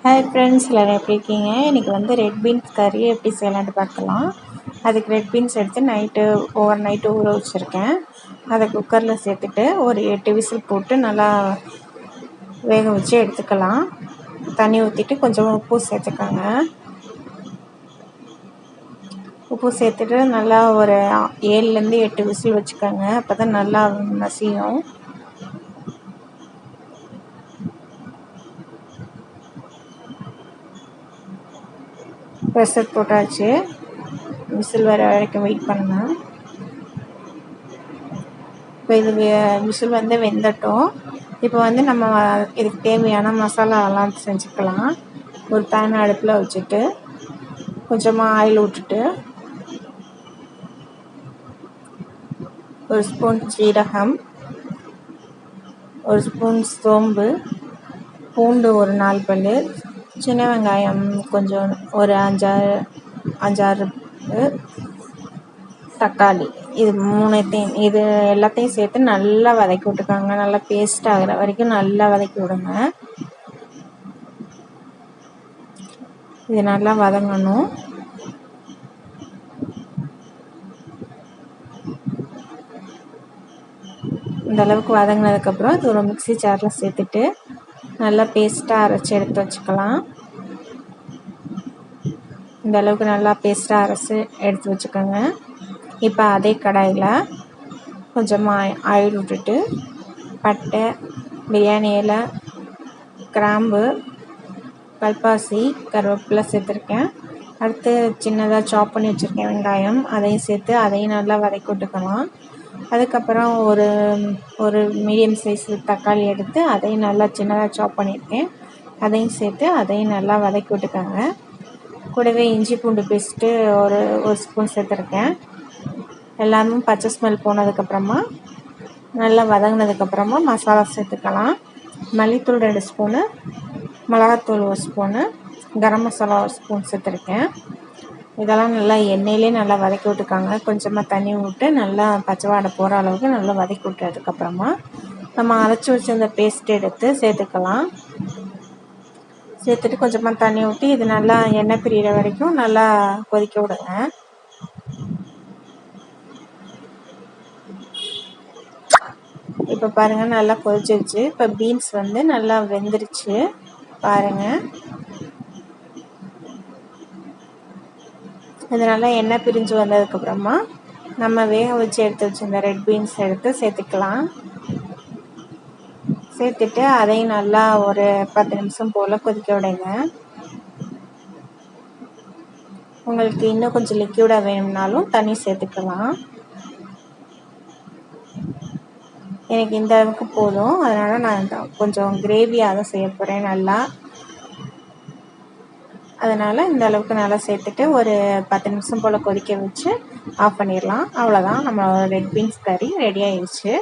Hi friends, எல்லோரும் எப்படி இருக்கீங்க? இன்றைக்கி ரெட் பீன்ஸ் கறி எப்படி செய்யலான்ட்டு பார்க்கலாம். அதுக்கு ரெட் பீன்ஸ் எடுத்து ஓவர் நைட்டு ஊற வச்சுருக்கேன். அதை குக்கரில் சேர்த்துட்டு ஒரு 8 விசில் போட்டு நல்லா வேக வச்சு எடுத்துக்கலாம். தண்ணி ஊற்றிட்டு கொஞ்சம் உப்பு சேர்த்துக்கோங்க. உப்பு சேர்த்துட்டு நல்லா ஒரு 7லேருந்து 8 விசில் வச்சுக்கோங்க. அப்போ தான் நல்லா மசியும். ப்ரெஷர் போட்டாச்சு. விசில் வர வரைக்கும் வெயிட் பண்ணுங்கள். இப்போ இது விசில் வெந்தட்டும். இப்போ நம்ம இதுக்கு தேவையான மசாலாலாம் செஞ்சுக்கலாம். ஒரு பேன் அடுப்பில் வச்சுட்டு கொஞ்சமாக ஆயில் விட்டுட்டு ஒரு ஸ்பூன் சீரகம், ஒரு ஸ்பூன் சோம்பு, பூண்டு ஒரு 4 பல், சின்ன வெங்காயம் கொஞ்சம் ஒரு 5-6 தக்காளி, இது எல்லாத்தையும் சேர்த்து நல்லா வதக்கி விட்டுக்கோங்க. நல்லா பேஸ்ட் ஆகிற வரைக்கும் நல்லா வதக்கி விடுங்க. இது நல்லா வதங்கணும். இந்த அளவுக்கு வதங்கினதுக்கப்புறம் இது ஒரு மிக்ஸி ஜாரில் சேர்த்துட்டு நல்லா பேஸ்ட்டாக அரைச்சி எடுத்து வச்சுக்கலாம். இந்த அளவுக்கு நல்லா பேஸ்ட்டாக அரைச்சி எடுத்து வச்சுக்கோங்க. இப்போ அதே கடாயில் கொஞ்சமாக ஆயில் விட்டுட்டு பட்டை, பிரியாணி இலை, கிராம்பு, கல்பாசி, கருவேப்பிலை சேர்த்துருக்கேன். அடுத்து சின்னதாக சாப் பண்ணி வச்சுருக்கேன் வெங்காயம், அதையும் சேர்த்து அதையும் நல்லா வதக்கி விட்டுக்கலாம். அதுக்கப்புறம் ஒரு மீடியம் சைஸ் தக்காளி எடுத்து அதையும் நல்லா சின்னதாக சாப் பண்ணியிருக்கேன். அதையும் சேர்த்து அதையும் நல்லா வதக்கி விட்டுக்கோங்க. கூடவே இஞ்சி பூண்டு பேஸ்ட்டு ஒரு ஸ்பூன் சேர்த்துருக்கேன். எல்லாமே பச்சை ஸ்மெல் போனதுக்கப்புறமா நல்லா வதங்கினதுக்கப்புறமா மசாலா சேர்த்துக்கலாம். மல்லித்தூள் 2 ஸ்பூனு, மிளகாத்தூள் 1 ஸ்பூனு, கரம் மசாலா 1 ஸ்பூன் சேர்த்துருக்கேன். இதெல்லாம் நல்லா எண்ணெயிலே நல்லா வதக்கி விட்டுக்காங்க. கொஞ்சமாக தண்ணி விட்டு நல்லா பச்சை வாடை போகிற அளவுக்கு நல்லா வதக்கி விட்டதுக்கப்புறமா நம்ம அரைச்சி வச்சிருந்த பேஸ்ட் எடுத்து சேர்த்துக்கலாம். சேர்த்துட்டு கொஞ்சமாக தண்ணி ஊற்றி இது நல்லா எண்ணெய் பிரிகிற வரைக்கும் நல்லா கொதிக்க விடுங்க. இப்போ பாருங்கள், நல்லா கொதிச்சிருச்சு. இப்போ பீன்ஸ் நல்லா வெந்துருச்சு பாருங்கள். இது நல்லா எண்ணெய் பிரிஞ்சு வந்ததுக்கப்புறமா நம்ம வேக வச்சு எடுத்து வச்சிருந்த ரெட் பீன்ஸ் எடுத்து சேர்த்துக்கலாம். சேர்த்துட்டு அதையும் நல்லா ஒரு 10 நிமிஷம் போல் கொதிக்க விடுங்க. உங்களுக்கு இன்னும் கொஞ்சம் லிக்யூடாக வேணும்னாலும் தண்ணி சேர்த்துக்கலாம். எனக்கு இந்த அளவுக்கு போதும். அதனால் நான் கொஞ்சம் கிரேவியாக தான் செய்ய போகிறேன் நல்லா. அதனால் இந்த அளவுக்கு நல்லா சேர்த்துட்டு ஒரு 10 நிமிஷம் போல் கொதிக்க வச்சு ஆஃப் பண்ணிடலாம். அவ்வளோதான், நம்ம ரெட் பீன்ஸ் கறி ரெடி ஆயிடுச்சு.